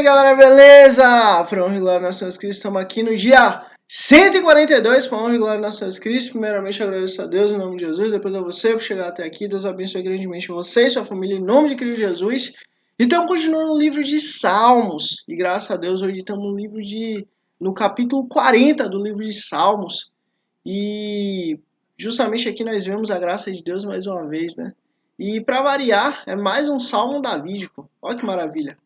aí, galera, beleza? Para honra e glória a Nosso Cristo, estamos aqui no dia 142 para honra e glória a Nosso Cristo. Primeiramente, agradeço a Deus em nome de Jesus, depois a você por chegar até aqui. Deus abençoe grandemente você e sua família em nome de Cristo Jesus. Então, continuando no livro de Salmos, e graças a Deus, hoje estamos no capítulo 40 do livro de Salmos. E justamente aqui nós vemos a graça de Deus mais uma vez, né? E para variar, é mais um salmo davídico. Olha que maravilha.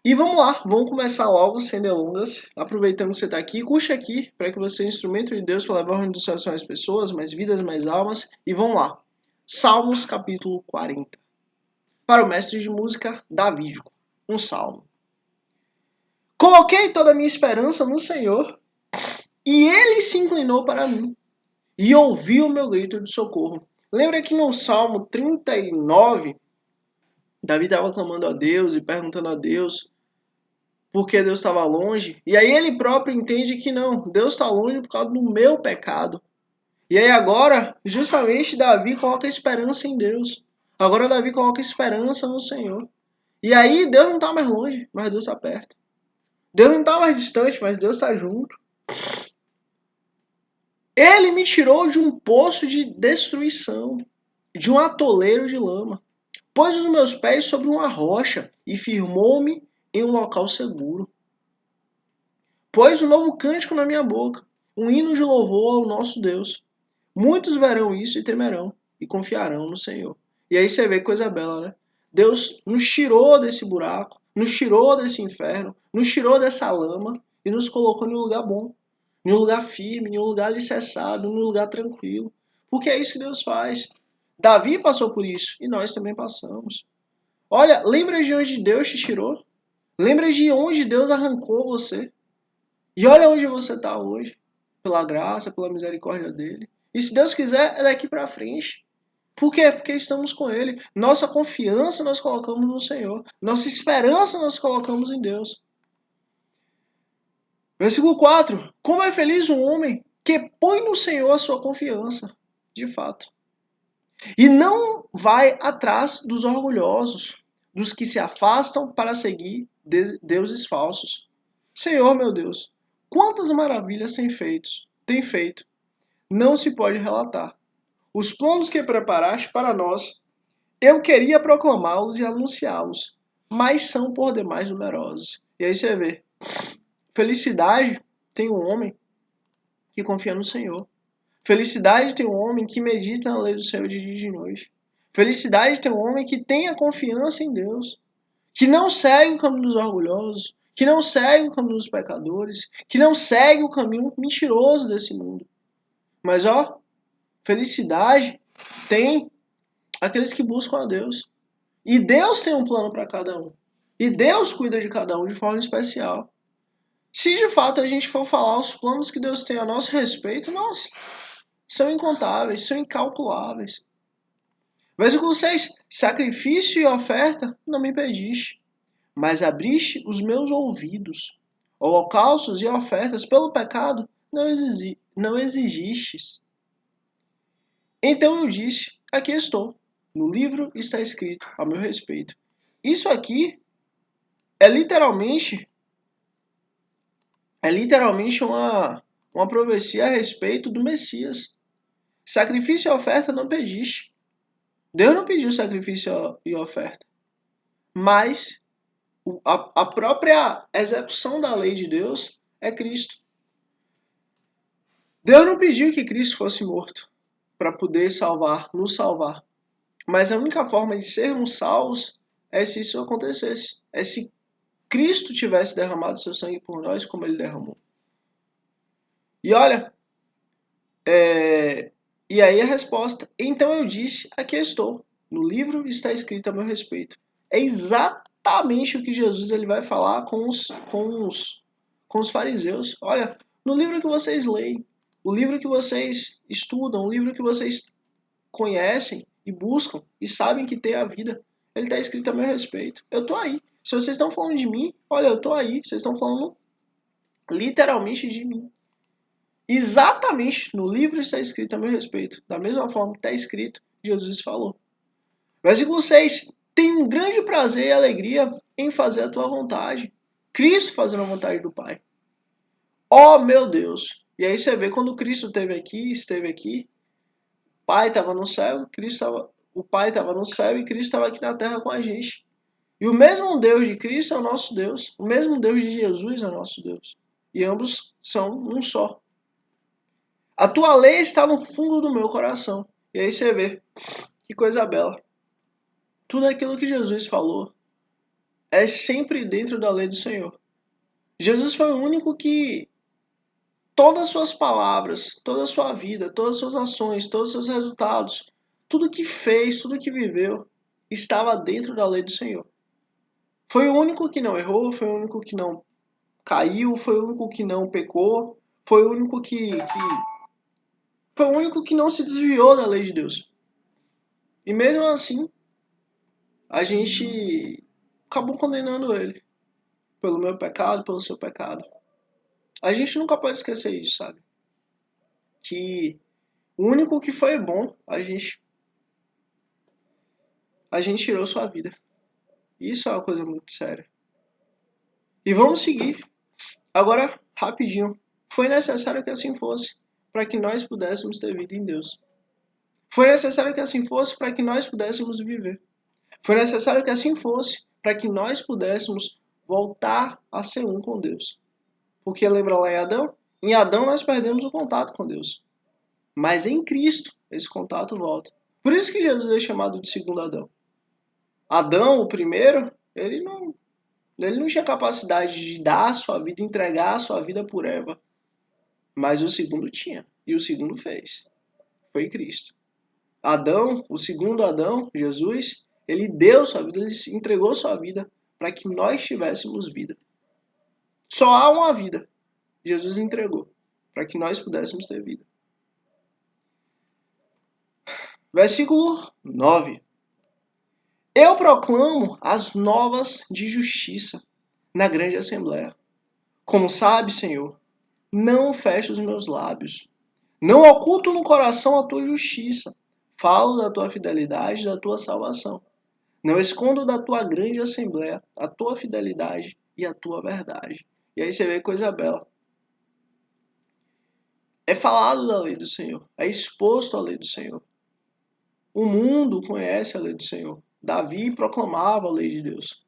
E vamos lá, vamos começar logo, sem delongas. Aproveitando que você está aqui, curte aqui para que você seja instrumento de Deus para levar o reino dos céus mais pessoas, mais vidas, mais almas. E vamos lá. Salmos capítulo 40. Para o mestre de música, davídico. Um salmo. Coloquei toda a minha esperança no Senhor, e Ele se inclinou para mim, e ouviu o meu grito de socorro. Lembra que no Salmo 39, Davi estava clamando a Deus e perguntando a Deus porque Deus estava longe. E aí ele próprio entende que não, Deus está longe por causa do meu pecado. E aí agora, justamente Davi coloca esperança em Deus. Agora Davi coloca esperança no Senhor. E aí Deus não está mais longe, mas Deus está perto. Deus não está mais distante, mas Deus está junto. Ele me tirou de um poço de destruição, de um atoleiro de lama. Pôs os meus pés sobre uma rocha e firmou-me em um local seguro. Pôs um novo cântico na minha boca, um hino de louvor ao nosso Deus. Muitos verão isso e temerão, e confiarão no Senhor. E aí você vê coisa bela, né? Deus nos tirou desse buraco, nos tirou desse inferno, nos tirou dessa lama e nos colocou em um lugar bom, em um lugar firme, em um lugar alicerçado, em um lugar tranquilo. Porque é isso que Deus faz. Davi passou por isso e nós também passamos. Olha, lembra de onde Deus te tirou? Lembra de onde Deus arrancou você? E olha onde você está hoje, pela graça, pela misericórdia dele. E se Deus quiser, é daqui para frente. Por quê? Porque estamos com ele. Nossa confiança nós colocamos no Senhor. Nossa esperança nós colocamos em Deus. Versículo 4. Como é feliz um homem que põe no Senhor a sua confiança. De fato. E não vai atrás dos orgulhosos, dos que se afastam para seguir deuses falsos. Senhor, meu Deus, quantas maravilhas tem feito, não se pode relatar. Os planos que preparaste para nós, eu queria proclamá-los e anunciá-los, mas são por demais numerosos. E aí você vê, felicidade tem um homem que confia no Senhor. Felicidade tem um homem que medita na lei do Senhor de dia e de noite. Felicidade tem um homem que tem a confiança em Deus, que não segue o caminho dos orgulhosos, que não segue o caminho dos pecadores, que não segue o caminho mentiroso desse mundo. Mas felicidade tem aqueles que buscam a Deus. E Deus tem um plano para cada um. E Deus cuida de cada um de forma especial. Se de fato a gente for falar os planos que Deus tem a nosso respeito, nossa, são incontáveis, são incalculáveis. Versículo 6. Sacrifício e oferta não me pediste, mas abriste os meus ouvidos. Holocaustos e ofertas pelo pecado não exigistes. Então eu disse, aqui estou. No livro está escrito a meu respeito. Isso aqui é literalmente uma profecia a respeito do Messias. Sacrifício e oferta não pediste. Deus não pediu sacrifício e oferta. Mas a própria execução da lei de Deus é Cristo. Deus não pediu que Cristo fosse morto para poder nos salvar. Mas a única forma de sermos salvos é se isso acontecesse. É se Cristo tivesse derramado seu sangue por nós como ele derramou. E olha, e aí a resposta. Então eu disse, aqui estou. No livro está escrito a meu respeito. É exatamente o que Jesus ele vai falar com os fariseus. Olha, no livro que vocês leem, o livro que vocês estudam, o livro que vocês conhecem e buscam e sabem que tem a vida, ele está escrito a meu respeito. Eu estou aí. Se vocês estão falando de mim, olha, eu estou aí. Vocês estão falando literalmente de mim. Exatamente no livro está escrito a meu respeito. Da mesma forma que está escrito, Jesus falou. Versículo 6. Tenho um grande prazer e alegria em fazer a tua vontade. Cristo fazendo a vontade do Pai. Oh, meu Deus! E aí você vê quando Cristo esteve aqui, o Pai estava no céu, o Pai estava no céu e Cristo estava aqui na terra com a gente. E o mesmo Deus de Cristo é o nosso Deus. O mesmo Deus de Jesus é o nosso Deus. E ambos são um só. A tua lei está no fundo do meu coração. E aí você vê, que coisa bela. Tudo aquilo que Jesus falou é sempre dentro da lei do Senhor. Jesus foi o único que todas as suas palavras, toda a sua vida, todas as suas ações, todos os seus resultados, tudo que fez, tudo que viveu, estava dentro da lei do Senhor. Foi o único que não errou, foi o único que não caiu, foi o único que não pecou, foi o único foi o único que não se desviou da lei de Deus. E mesmo assim, a gente acabou condenando ele pelo meu pecado, pelo seu pecado. A gente nunca pode esquecer isso, sabe? Que o único que foi bom, a gente tirou sua vida. Isso é uma coisa muito séria. E vamos seguir. Agora, rapidinho. Foi necessário que assim fosse, para que nós pudéssemos ter vida em Deus. Foi necessário que assim fosse para que nós pudéssemos viver. Foi necessário que assim fosse para que nós pudéssemos voltar a ser um com Deus. Porque lembra lá em Adão? Em Adão nós perdemos o contato com Deus. Mas em Cristo esse contato volta. Por isso que Jesus é chamado de segundo Adão. Adão, o primeiro, ele não tinha capacidade de dar a sua vida, entregar a sua vida por Eva. Mas o segundo tinha. E o segundo fez. Foi Cristo. Adão, o segundo Adão, Jesus, ele deu sua vida, ele entregou sua vida para que nós tivéssemos vida. Só há uma vida. Jesus entregou para que nós pudéssemos ter vida. Versículo 9. Eu proclamo as novas de justiça na grande assembleia. Como sabe, Senhor, não fecho os meus lábios. Não oculto no coração a tua justiça. Falo da tua fidelidade e da tua salvação. Não escondo da tua grande assembleia a tua fidelidade e a tua verdade. E aí você vê coisa bela. É falado da lei do Senhor. É exposto a lei do Senhor. O mundo conhece a lei do Senhor. Davi proclamava a lei de Deus.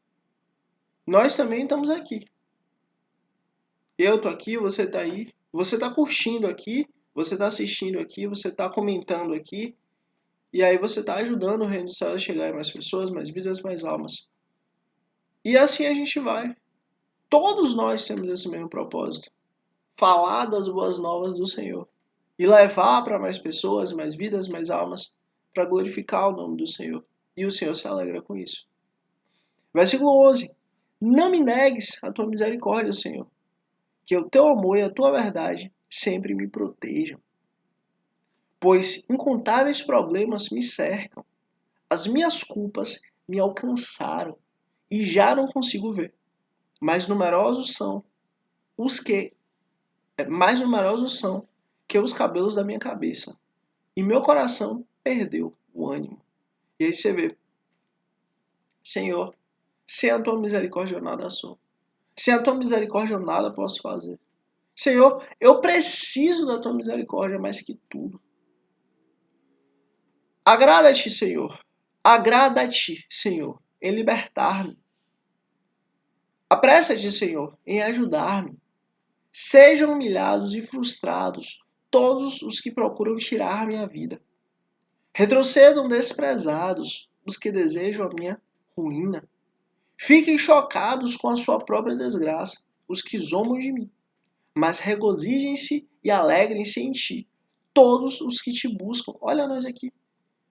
Nós também estamos aqui. Eu estou aqui, você está aí. Você está curtindo aqui, você está assistindo aqui, você está comentando aqui. E aí você está ajudando o reino do céu a chegar em mais pessoas, mais vidas, mais almas. E assim a gente vai. Todos nós temos esse mesmo propósito. Falar das boas novas do Senhor. E levar para mais pessoas, mais vidas, mais almas, para glorificar o nome do Senhor. E o Senhor se alegra com isso. Versículo 11. Não me negues a tua misericórdia, Senhor, que o teu amor e a tua verdade sempre me protejam. Pois incontáveis problemas me cercam. As minhas culpas me alcançaram e já não consigo ver. Mais numerosos são os que mais numerosos são que os cabelos da minha cabeça. E meu coração perdeu o ânimo. E aí você vê, Senhor, sem a tua misericórdia eu nada sou. Sem a tua misericórdia eu nada posso fazer. Senhor, eu preciso da tua misericórdia mais que tudo. Agrada-te, Senhor. Agrada-te, Senhor, em libertar-me. Apressa-te, Senhor, em ajudar-me. Sejam humilhados e frustrados todos os que procuram tirar minha vida. Retrocedam desprezados os que desejam a minha ruína. Fiquem chocados com a sua própria desgraça, os que zombam de mim. Mas regozijem-se e alegrem-se em ti, todos os que te buscam. Olha nós aqui.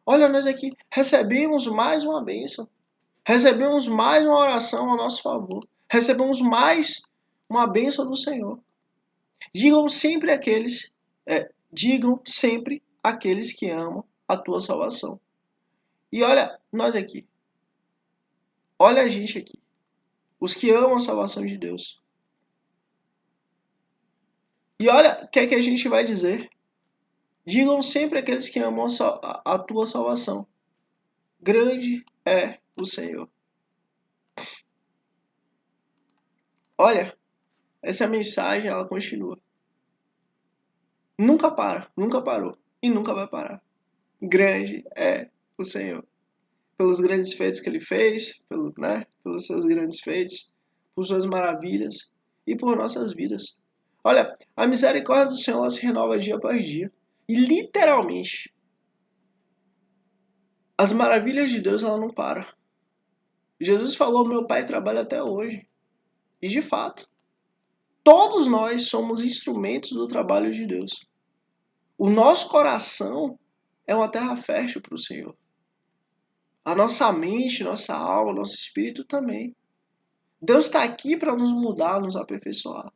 Olha nós aqui. Recebemos mais uma bênção. Recebemos mais uma oração ao nosso favor. Recebemos mais uma bênção do Senhor. Digam sempre aqueles que amam a tua salvação. E olha nós aqui. Olha a gente aqui. Os que amam a salvação de Deus. E olha o que é que a gente vai dizer. Digam sempre aqueles que amam a tua salvação. Grande é o Senhor. Olha, essa mensagem ela continua. Nunca para, nunca parou e nunca vai parar. Grande é o Senhor. Pelos grandes feitos que ele fez, pelos seus grandes feitos, por suas maravilhas e por nossas vidas. Olha, a misericórdia do Senhor ela se renova dia após dia. E literalmente, as maravilhas de Deus ela não param. Jesus falou, meu Pai trabalha até hoje. E de fato, todos nós somos instrumentos do trabalho de Deus. O nosso coração é uma terra fértil para o Senhor. A nossa mente, nossa alma, nosso espírito também. Deus está aqui para nos mudar, nos aperfeiçoar.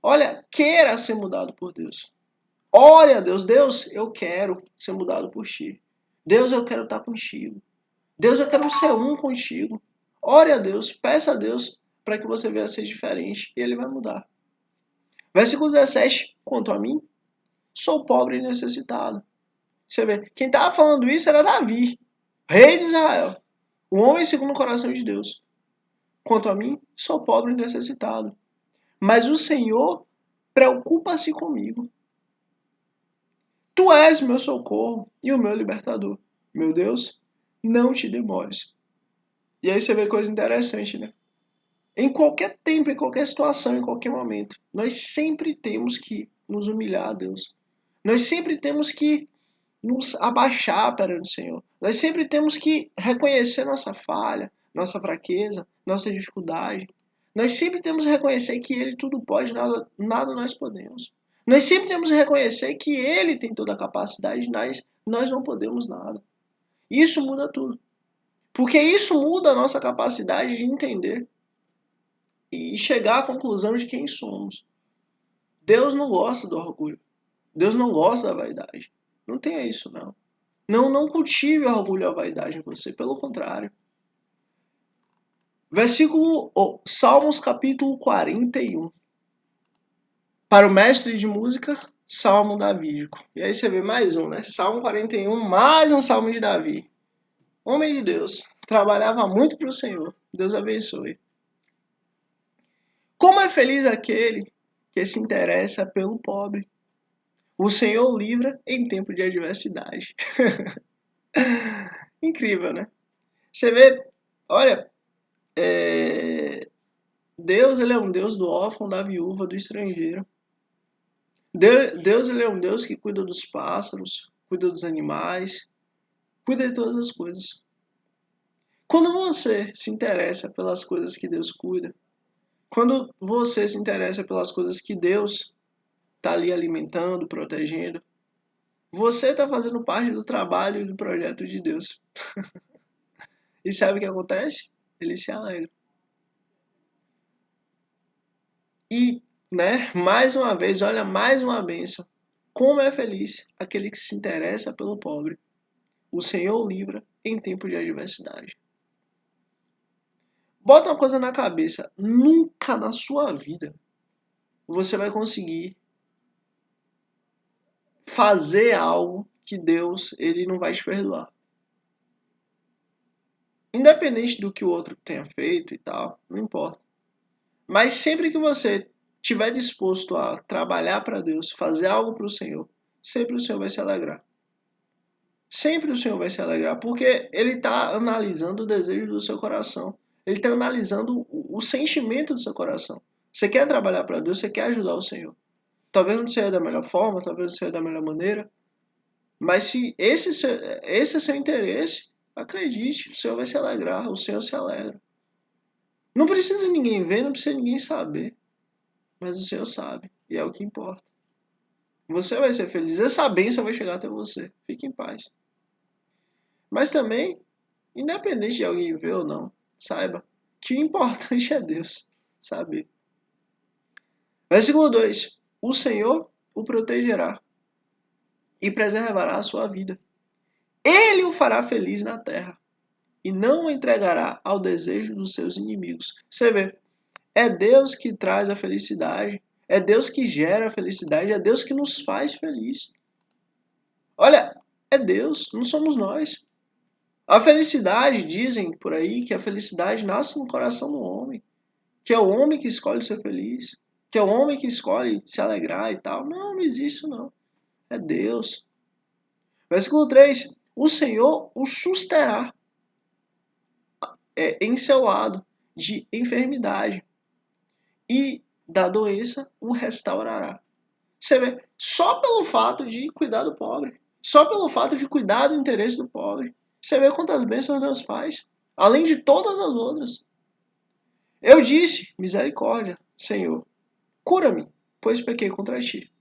Olha, queira ser mudado por Deus. Ore a Deus. Deus, eu quero ser mudado por ti. Deus, eu quero estar contigo. Deus, eu quero ser um contigo. Ore a Deus, peça a Deus para que você venha a ser diferente e Ele vai mudar. Versículo 17, quanto a mim, sou pobre e necessitado. Você vê, quem estava falando isso era Davi, rei de Israel, o homem segundo o coração de Deus. Quanto a mim, sou pobre e necessitado. Mas o Senhor preocupa-se comigo. Tu és meu socorro e o meu libertador. Meu Deus, não te demores. E aí você vê coisa interessante, né? Em qualquer tempo, em qualquer situação, em qualquer momento, nós sempre temos que nos humilhar a Deus. Nós sempre temos que nos abaixar perante o Senhor. Nós sempre temos que reconhecer nossa falha, nossa fraqueza, nossa dificuldade. Nós sempre temos que reconhecer que Ele tudo pode, nada nós podemos. Nós sempre temos que reconhecer que Ele tem toda a capacidade, nós não podemos nada. Isso muda tudo. Porque isso muda a nossa capacidade de entender e chegar à conclusão de quem somos. Deus não gosta do orgulho. Deus não gosta da vaidade. Não tenha isso, não. Não cultive o orgulho e a vaidade em você. Pelo contrário. Salmos capítulo 41. Para o mestre de música, Salmo davídico. E aí você vê mais um, né? Salmo 41, mais um Salmo de Davi. Homem de Deus. Trabalhava muito para o Senhor. Deus abençoe. Como é feliz aquele que se interessa pelo pobre. O Senhor livra em tempo de adversidade. Incrível, né? Você vê, olha, Deus ele é um Deus do órfão, da viúva, do estrangeiro. Deus ele é um Deus que cuida dos pássaros, cuida dos animais, cuida de todas as coisas. Quando você se interessa pelas coisas que Deus cuida, quando você se interessa pelas coisas que Deus está ali alimentando, protegendo, você está fazendo parte do trabalho e do projeto de Deus. E sabe o que acontece? Ele se alegra. E, mais uma vez, olha, mais uma bênção. Como é feliz aquele que se interessa pelo pobre. O Senhor livra em tempo de adversidade. Bota uma coisa na cabeça. Nunca na sua vida você vai conseguir fazer algo que Deus ele não vai te perdoar. Independente do que o outro tenha feito e tal, não importa. Mas sempre que você estiver disposto a trabalhar para Deus, fazer algo para o Senhor, sempre o Senhor vai se alegrar. Sempre o Senhor vai se alegrar, porque Ele está analisando o desejo do seu coração. Ele está analisando o sentimento do seu coração. Você quer trabalhar para Deus, você quer ajudar o Senhor. Talvez não seja da melhor forma, talvez não seja da melhor maneira, mas se esse é seu interesse, acredite, o Senhor vai se alegrar, o Senhor se alegra. Não precisa ninguém ver, não precisa ninguém saber, mas o Senhor sabe, e é o que importa. Você vai ser feliz, essa bênção vai chegar até você, fique em paz. Mas também, independente de alguém ver ou não, saiba que o importante é Deus saber. Versículo 2: O Senhor o protegerá e preservará a sua vida. Ele o fará feliz na terra e não o entregará ao desejo dos seus inimigos. Você vê, é Deus que traz a felicidade, é Deus que gera a felicidade, é Deus que nos faz feliz. Olha, é Deus, não somos nós. A felicidade, dizem por aí, que a felicidade nasce no coração do homem. Que é o homem que escolhe ser feliz. Que é o homem que escolhe se alegrar e tal. Não, não existe isso não. É Deus. Versículo 3. O Senhor o susterá em seu lado de enfermidade e da doença o restaurará. Você vê, só pelo fato de cuidar do pobre, só pelo fato de cuidar do interesse do pobre, você vê quantas bênçãos Deus faz, além de todas as outras. Eu disse, misericórdia, Senhor, cura-me, pois pequei contra ti.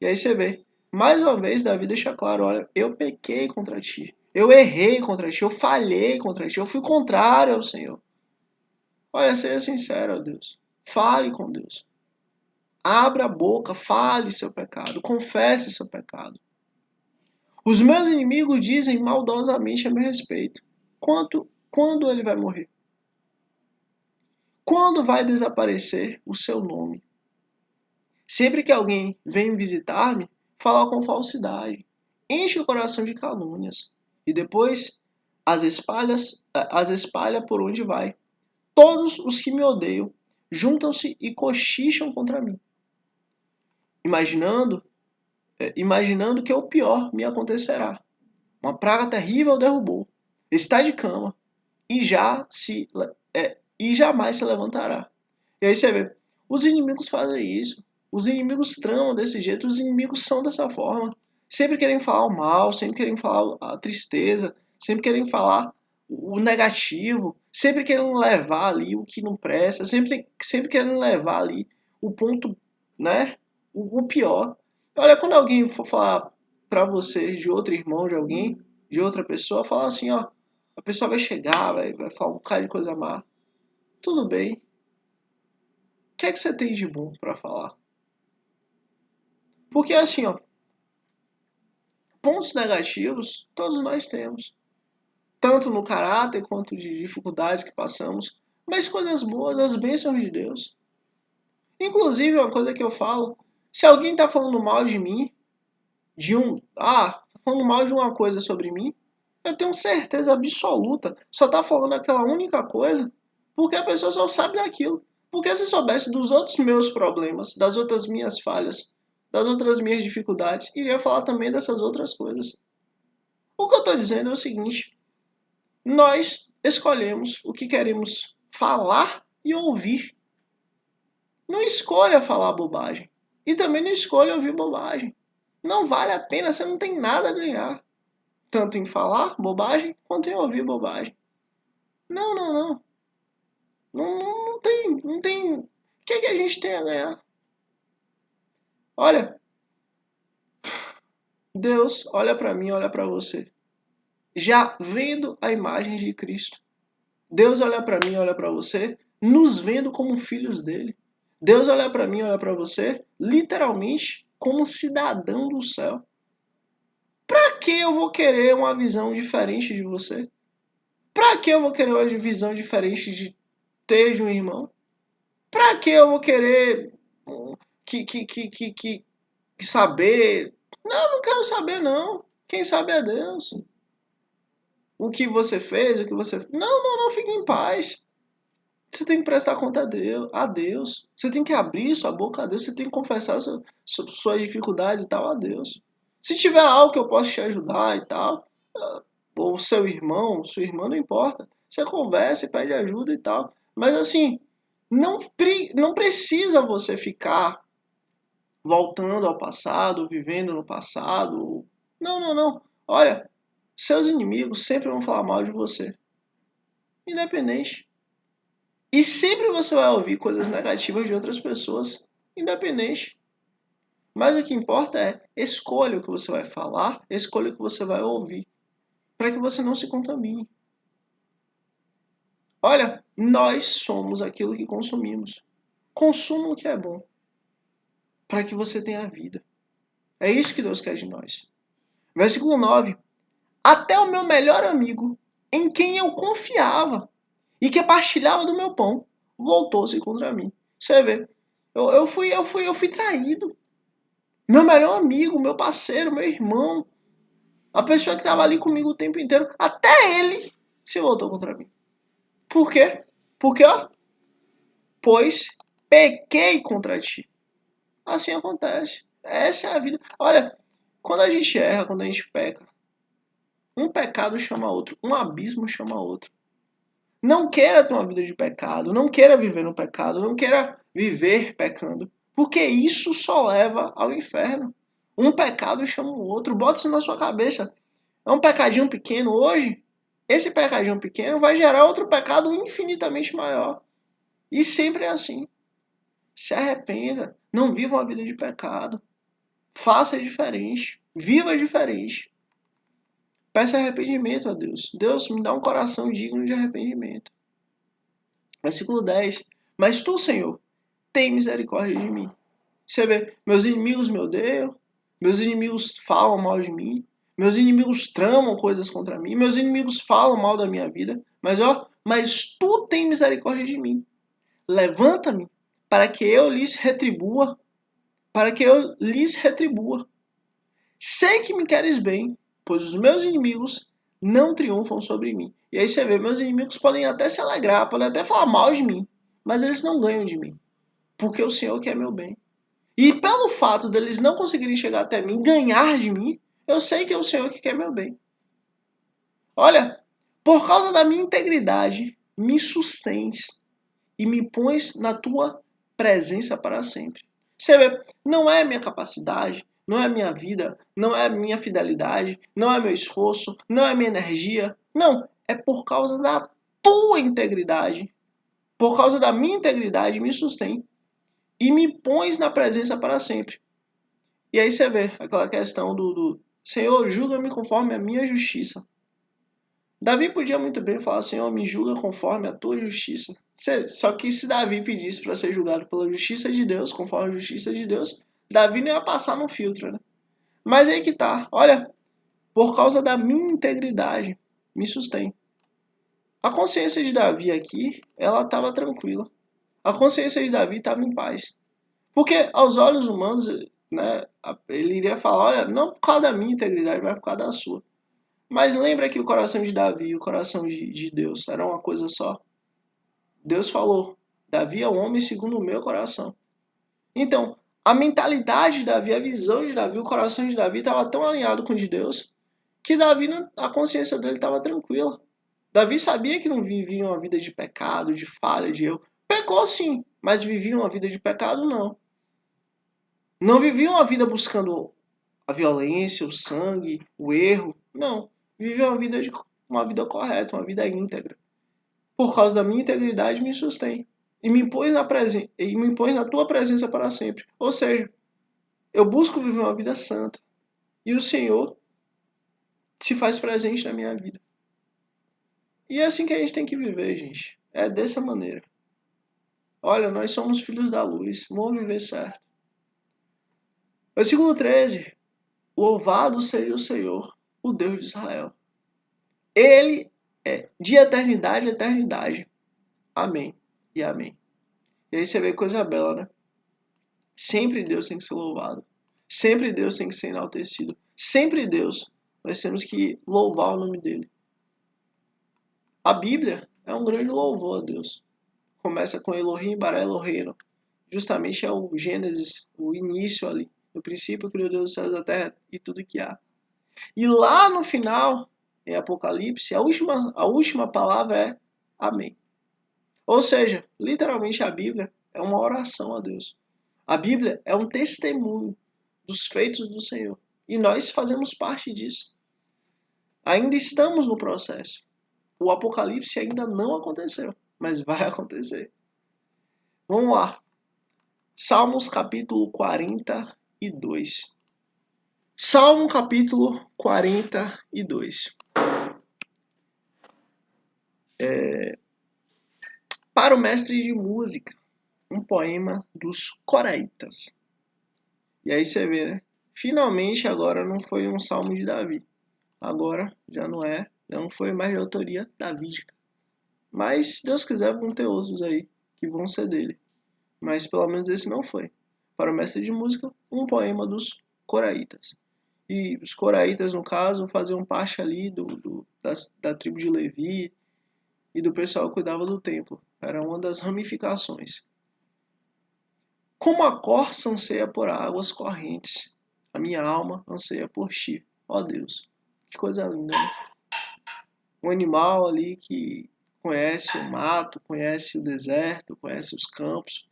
E aí você vê, mais uma vez Davi deixa claro, olha, eu pequei contra ti, eu errei contra ti, eu falhei contra ti, eu fui contrário ao Senhor. Olha, seja sincero, ó Deus, fale com Deus. Abra a boca, fale seu pecado, confesse seu pecado. Os meus inimigos dizem maldosamente a meu respeito. Quando ele vai morrer? Quando vai desaparecer o seu nome? Sempre que alguém vem visitar-me, fala com falsidade, enche o coração de calúnias e depois as espalha por onde vai. Todos os que me odeiam juntam-se e cochicham contra mim, imaginando que o pior me acontecerá. Uma praga terrível o derrubou. Está de cama e e jamais se levantará. E aí você vê, os inimigos fazem isso. Os inimigos tramam desse jeito, os inimigos são dessa forma. Sempre querem falar o mal, sempre querem falar a tristeza, sempre querem falar o negativo, sempre querem levar ali o que não presta, sempre querem levar ali o ponto, né? O pior. Olha, quando alguém for falar pra você de outro irmão, de alguém, de outra pessoa, fala assim, ó, a pessoa vai chegar, vai falar um bocado de coisa má. Tudo bem. O que é que você tem de bom pra falar? Porque assim, ó, pontos negativos todos nós temos. Tanto no caráter quanto de dificuldades que passamos. Mas coisas boas, as bênçãos de Deus. Inclusive, uma coisa que eu falo, se alguém tá falando mal de mim, falando mal de uma coisa sobre mim, eu tenho certeza absoluta, só tá falando aquela única coisa, porque a pessoa só sabe daquilo. Porque se soubesse dos outros meus problemas, das outras minhas falhas, das outras minhas dificuldades, iria falar também dessas outras coisas. O que eu estou dizendo é o seguinte: nós escolhemos o que queremos falar e ouvir. Não escolha falar bobagem. E também não escolha ouvir bobagem. Não vale a pena, você não tem nada a ganhar. Tanto em falar bobagem quanto em ouvir bobagem. Não, não, não. Não tem. Não tem. O que é que a gente tem a ganhar? Olha, Deus olha para mim, olha para você. Já vendo a imagem de Cristo. Deus olha para mim, olha para você, nos vendo como filhos dele. Deus olha para mim, olha para você, literalmente como cidadão do céu. Para que eu vou querer uma visão diferente de você? Para que eu vou querer uma visão diferente de ter de um irmão? Para que eu vou querer que saber? Não, não quero saber não. Quem sabe é Deus. O que você fez, o que você... Não, fique em paz. Você tem que prestar conta a Deus. Você tem que abrir sua boca a Deus. Você tem que confessar suas dificuldades e tal a Deus. Se tiver algo que eu possa te ajudar e tal, ou seu irmão, sua irmã, não importa. Você conversa e pede ajuda e tal. Mas assim, não precisa você ficar voltando ao passado, vivendo no passado. Não. Olha, seus inimigos sempre vão falar mal de você. Independente. E sempre você vai ouvir coisas negativas de outras pessoas, independente. Mas o que importa é escolha o que você vai falar, escolha o que você vai ouvir, para que você não se contamine. Olha, nós somos aquilo que consumimos. Consuma o que é bom, para que você tenha vida. É isso que Deus quer de nós. Versículo 9. Até o meu melhor amigo, em quem eu confiava e que partilhava do meu pão, voltou-se contra mim. Você vê, eu fui traído. Meu melhor amigo, meu parceiro, meu irmão, A pessoa que estava ali comigo o tempo inteiro, até ele se voltou contra mim. Por quê? Porque, ó, pois pequei contra ti. Assim acontece. Essa é a vida. Olha, quando a gente erra, quando a gente peca, um pecado chama outro, um abismo chama outro. Não queira ter uma vida de pecado, não queira viver no pecado, não queira viver pecando, porque isso só leva ao inferno. Um pecado chama o outro, bota isso na sua cabeça. É um pecadinho pequeno hoje, esse pecadinho pequeno vai gerar outro pecado infinitamente maior. E sempre é assim. Se arrependa, não viva uma vida de pecado. Faça diferente, viva diferente. Peça arrependimento a Deus. Deus, me dá um coração digno de arrependimento. Versículo 10. Mas tu, Senhor, tem misericórdia de mim. Você vê, meus inimigos me odeiam, meus inimigos falam mal de mim, meus inimigos tramam coisas contra mim, meus inimigos falam mal da minha vida, mas tu tem misericórdia de mim. Levanta-me para que eu lhes retribua, Sei que me queres bem, pois os meus inimigos não triunfam sobre mim. E aí você vê, meus inimigos podem até se alegrar, podem até falar mal de mim, mas eles não ganham de mim, porque o Senhor quer meu bem. E pelo fato deles não conseguirem chegar até mim, ganhar de mim, eu sei que é o Senhor que quer meu bem. Olha, por causa da minha integridade, me sustens e me pões na tua presença para sempre. Você vê, não é minha capacidade, não é minha vida, não é minha fidelidade, não é meu esforço, não é minha energia. Não, é por causa da tua integridade. Por causa da minha integridade, me sustém e me pões na presença para sempre. E aí você vê aquela questão do Senhor, julga-me conforme a minha justiça. Davi podia muito bem falar, Senhor, me julga conforme a tua justiça. Só que se Davi pedisse para ser julgado pela justiça de Deus, conforme a justiça de Deus, Davi não ia passar no filtro, né? Mas aí que tá, olha, por causa da minha integridade, me sustém. A consciência de Davi aqui, ela estava tranquila. A consciência de Davi estava em paz. Porque aos olhos humanos, né, ele iria falar, olha, não por causa da minha integridade, mas por causa da sua. Mas lembra que o coração de Davi e o coração de Deus eram uma coisa só? Deus falou, Davi é um homem segundo o meu coração. Então, a mentalidade de Davi, a visão de Davi, o coração de Davi estava tão alinhado com o de Deus, que Davi, a consciência dele estava tranquila. Davi sabia que não vivia uma vida de pecado, de falha, de erro. Pecou sim, mas vivia uma vida de pecado não. Não vivia uma vida buscando a violência, o sangue, o erro. Não. Vivia uma vida correta, uma vida íntegra. Por causa da minha integridade, me sustém. E me põe na tua presença para sempre. Ou seja, eu busco viver uma vida santa. E o Senhor se faz presente na minha vida. E é assim que a gente tem que viver, gente. É dessa maneira. Olha, nós somos filhos da luz. Vamos viver certo. Versículo 13. Louvado seja o Senhor, o Deus de Israel. Ele é de eternidade a eternidade. Amém e amém. E aí você vê coisa bela, né? Sempre Deus tem que ser louvado. Sempre Deus tem que ser enaltecido. Sempre Deus. Nós temos que louvar o nome dele. A Bíblia é um grande louvor a Deus. Começa com Elohim bara Eloheinu. Justamente é o Gênesis, o início ali. No princípio criou Deus os céus e da terra e tudo que há. E lá no final, em Apocalipse, a última palavra é Amém. Ou seja, literalmente a Bíblia é uma oração a Deus. A Bíblia é um testemunho dos feitos do Senhor. E nós fazemos parte disso. Ainda estamos no processo. O Apocalipse ainda não aconteceu, mas vai acontecer. Vamos lá. Salmos capítulo 42. Salmo capítulo 42. Para o mestre de música, um poema dos Coraitas. E aí você vê, né? Finalmente agora não foi um salmo de Davi. Agora já não foi mais de autoria davídica. Mas, se Deus quiser, vão ter outros aí que vão ser dele. Mas pelo menos esse não foi. Para o mestre de música, um poema dos Coraitas. E os coraitas, no caso, faziam parte ali da tribo de Levi e do pessoal que cuidava do templo. Era uma das ramificações. Como a corça anseia por águas correntes, a minha alma anseia por ti. Ó Deus, que coisa linda, né? Um animal ali que conhece o mato, conhece o deserto, conhece os campos.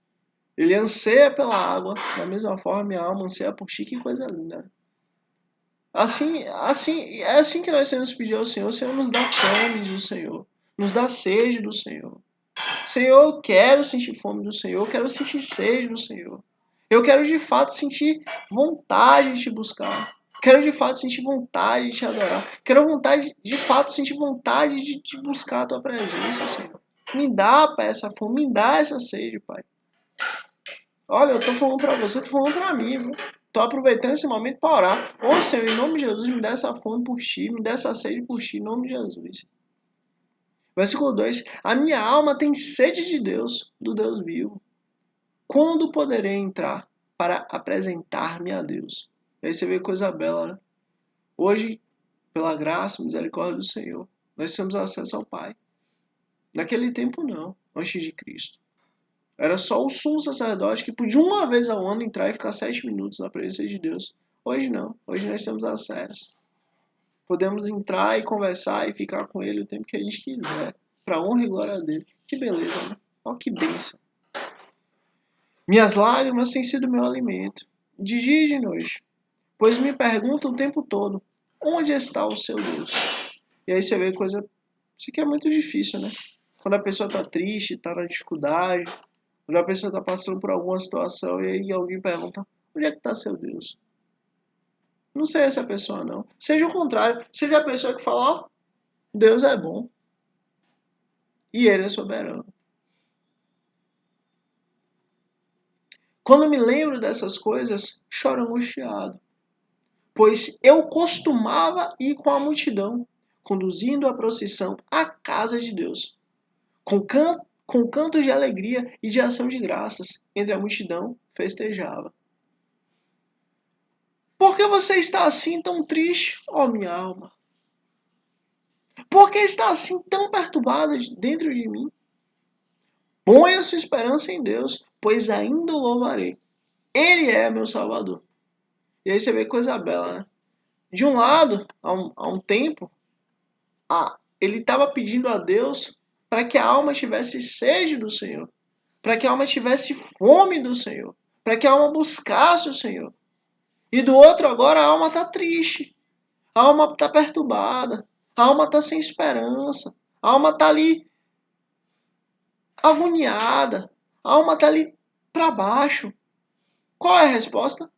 Ele anseia pela água, da mesma forma minha alma anseia por ti, que coisa linda, né? É assim que nós temos que pedir ao Senhor. O Senhor nos dá fome do Senhor, nos dá sede do Senhor. Senhor, eu quero sentir fome do Senhor, eu quero sentir sede do Senhor. Eu quero de fato sentir vontade de te buscar. Quero de fato sentir vontade de te adorar. Quero de fato sentir vontade de buscar a tua presença, Senhor. Me dá, Pai, essa fome, me dá essa sede, Pai. Olha, eu tô falando pra você, eu tô falando pra mim, viu? Tô aproveitando esse momento para orar. Ô Senhor, em nome de Jesus, me dá essa fome por ti, me dá essa sede por ti, em nome de Jesus. Versículo 2: a minha alma tem sede de Deus, do Deus vivo. Quando poderei entrar para apresentar-me a Deus? E aí você vê coisa bela, né? Hoje, pela graça e misericórdia do Senhor, nós temos acesso ao Pai. Naquele tempo não, antes de Cristo. Era só o sumo sacerdote que podia uma vez ao ano entrar e ficar 7 minutos na presença de Deus. Hoje não, hoje nós temos acesso. Podemos entrar e conversar e ficar com Ele o tempo que a gente quiser. Para honra e glória dele. Que beleza, né? Olha que bênção. Minhas lágrimas têm sido meu alimento, de dia e de noite, pois me perguntam o tempo todo, onde está o seu Deus? E aí você vê coisa... Isso aqui é muito difícil, né? Quando a pessoa está triste, está na dificuldade, quando a pessoa está passando por alguma situação e aí alguém pergunta, onde é que está seu Deus? Não seja essa pessoa, não. Seja o contrário. Seja a pessoa que fala, ó, Deus é bom. E Ele é soberano. Quando me lembro dessas coisas, choro angustiado. Pois eu costumava ir com a multidão, conduzindo a procissão à casa de Deus, com cantos de alegria e de ação de graças, entre a multidão festejava. Por que você está assim tão triste, ó minha alma? Por que está assim tão perturbada dentro de mim? Ponha sua esperança em Deus, pois ainda o louvarei. Ele é meu Salvador. E aí você vê coisa bela, né? De um lado, há um tempo, ele estava pedindo a Deus para que a alma tivesse sede do Senhor, para que a alma tivesse fome do Senhor, para que a alma buscasse o Senhor. E do outro agora a alma está triste, a alma está perturbada, a alma está sem esperança, a alma está ali agoniada, a alma está ali para baixo. Qual é a resposta?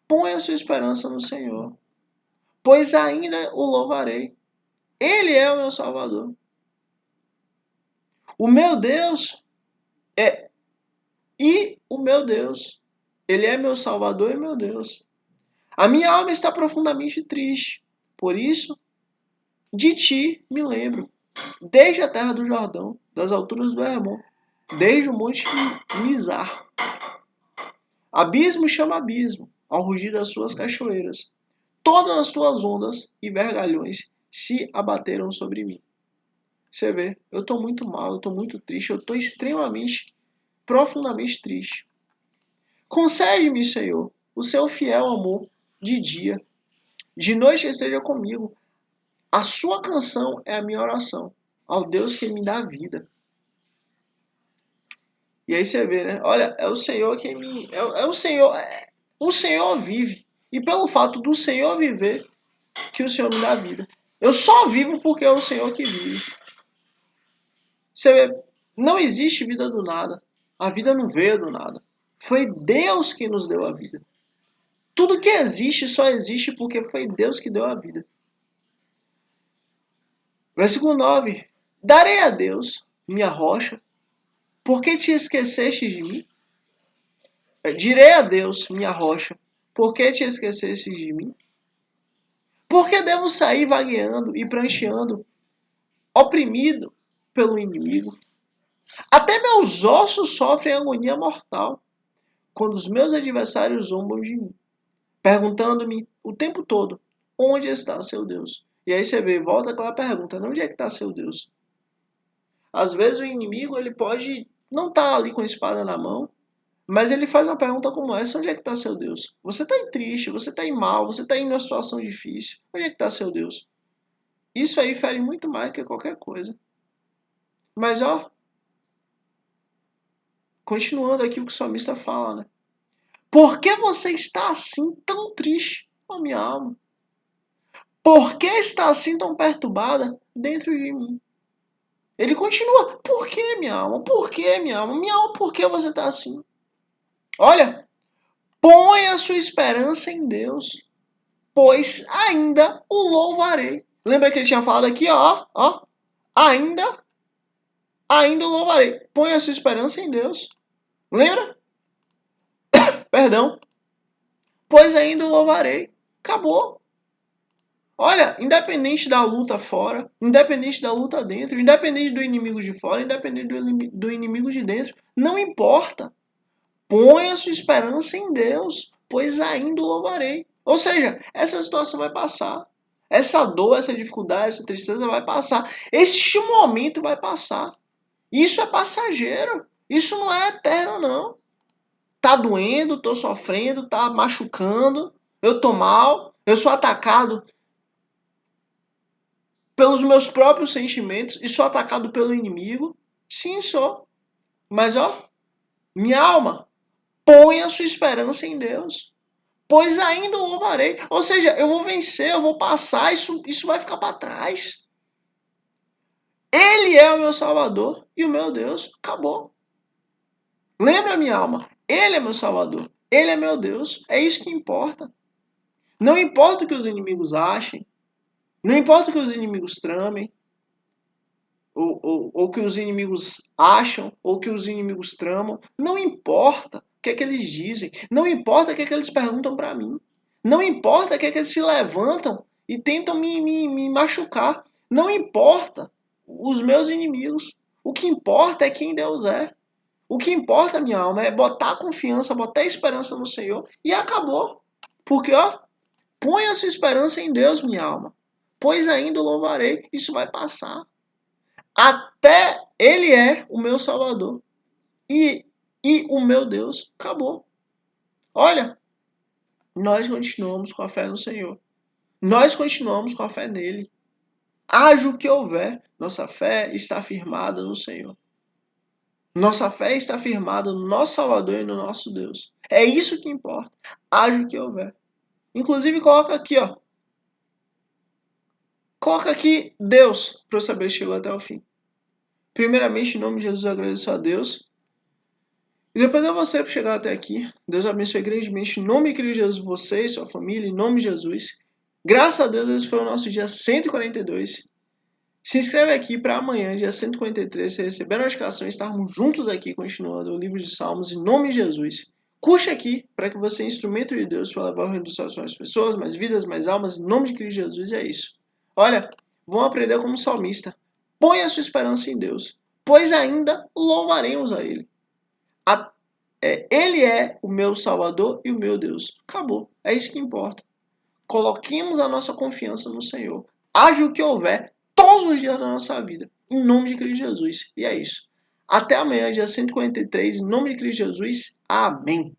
Ponha sua esperança no Senhor, pois ainda o louvarei. Ele é o meu Salvador. O meu Deus o meu Deus. Ele é meu Salvador e meu Deus. A minha alma está profundamente triste. Por isso, de ti me lembro. Desde a terra do Jordão, das alturas do Hermon, desde o monte Mizar. Abismo chama abismo, ao rugir das suas cachoeiras. Todas as tuas ondas e vergalhões se abateram sobre mim. Você vê, eu estou muito mal, eu estou muito triste, eu estou extremamente, profundamente triste. Concede-me, Senhor, o seu fiel amor de dia. De noite esteja comigo. A sua canção é a minha oração, ao Deus que me dá vida. E aí você vê, né? Olha, é o Senhor quem me... É o Senhor... O Senhor vive. E pelo fato do Senhor viver, que o Senhor me dá vida. Eu só vivo porque é o Senhor que vive. Você vê, não existe vida do nada. A vida não veio do nada. Foi Deus que nos deu a vida. Tudo que existe só existe porque foi Deus que deu a vida. Versículo 9. Darei a Deus, minha rocha, porque te esqueceste de mim? Direi a Deus, minha rocha, porque te esqueceste de mim? Porque devo sair vagueando e pranteando, oprimido pelo inimigo? Até meus ossos sofrem agonia mortal, quando os meus adversários zombam de mim. perguntando-me o tempo todo, onde está seu Deus? E aí você vê, volta aquela pergunta, onde é que está seu Deus? Às vezes o inimigo ele pode não estar ali com a espada na mão, mas ele faz uma pergunta como essa, onde é que está seu Deus? Você está triste, você está mal, você está em uma situação difícil, onde é que está seu Deus? Isso aí fere muito mais que qualquer coisa. Mas ó, continuando aqui o que o salmista fala, né? Por que você está assim tão triste, ó minha alma? Por que está assim tão perturbada dentro de mim? Ele continua, por que minha alma? Por que minha alma? Minha alma, por que você está assim? Olha, põe a sua esperança em Deus, pois ainda o louvarei. Lembra que ele tinha falado aqui, ó, ainda o louvarei. Põe a sua esperança em Deus. Lembra? Perdão. Pois ainda o louvarei. Acabou. Olha, independente da luta fora, independente da luta dentro, independente do inimigo de fora, independente do inimigo de dentro, não importa. Põe a sua esperança em Deus, pois ainda o louvarei. Ou seja, essa situação vai passar. Essa dor, essa dificuldade, essa tristeza vai passar. Este momento vai passar. Isso é passageiro. Isso não é eterno, não. Tá doendo, tô sofrendo, tá machucando, eu tô mal, eu sou atacado pelos meus próprios sentimentos e sou atacado pelo inimigo. Sim, sou. Mas ó, minha alma, põe a sua esperança em Deus, pois ainda o louvarei. Ou seja, eu vou vencer, eu vou passar, isso vai ficar para trás. Ele é o meu Salvador e o meu Deus. Acabou. Lembra, minha alma? Ele é meu Salvador. Ele é meu Deus. É isso que importa. Não importa o que os inimigos achem. Não importa o que os inimigos tramem. Ou que os inimigos acham. Ou que os inimigos tramam. Não importa o que é que eles dizem. Não importa o que é que eles perguntam para mim. Não importa o que é que eles se levantam e tentam me machucar. Não importa os meus inimigos. O que importa é quem Deus é. O que importa, minha alma, é botar confiança, botar esperança no Senhor e acabou. Porque, ó, põe a sua esperança em Deus, minha alma, pois ainda o louvarei. Isso vai passar. Até Ele é o meu Salvador e o meu Deus. Acabou. Olha, nós continuamos com a fé no Senhor. Nós continuamos com a fé nele. Haja o que houver, nossa fé está firmada no Senhor. Nossa fé está firmada no nosso Salvador e no nosso Deus. É isso que importa. Haja o que houver. Inclusive, coloca aqui, ó. Coloca aqui Deus, para eu saber se chegou até o fim. Primeiramente, em nome de Jesus, eu agradeço a Deus. E depois a você por chegar até aqui. Deus abençoe grandemente. Em nome de Cristo Jesus, você e sua família, em nome de Jesus. Graças a Deus, esse foi o nosso dia 142. Se inscreve aqui para amanhã, dia 143, você receber a notificação e estarmos juntos aqui continuando o livro de Salmos em nome de Jesus. Curte aqui para que você seja instrumento de Deus para levar o reino dos céus para mais pessoas, mais vidas, mais almas, em nome de Cristo Jesus, e é isso. Olha, vão aprender como salmista. Põe a sua esperança em Deus, pois ainda louvaremos a Ele. Ele é o meu Salvador e o meu Deus. Acabou. É isso que importa. Coloquemos a nossa confiança no Senhor. Haja o que houver, todos os dias da nossa vida, em nome de Cristo Jesus. E é isso. Até amanhã, dia 143, em nome de Cristo Jesus. Amém.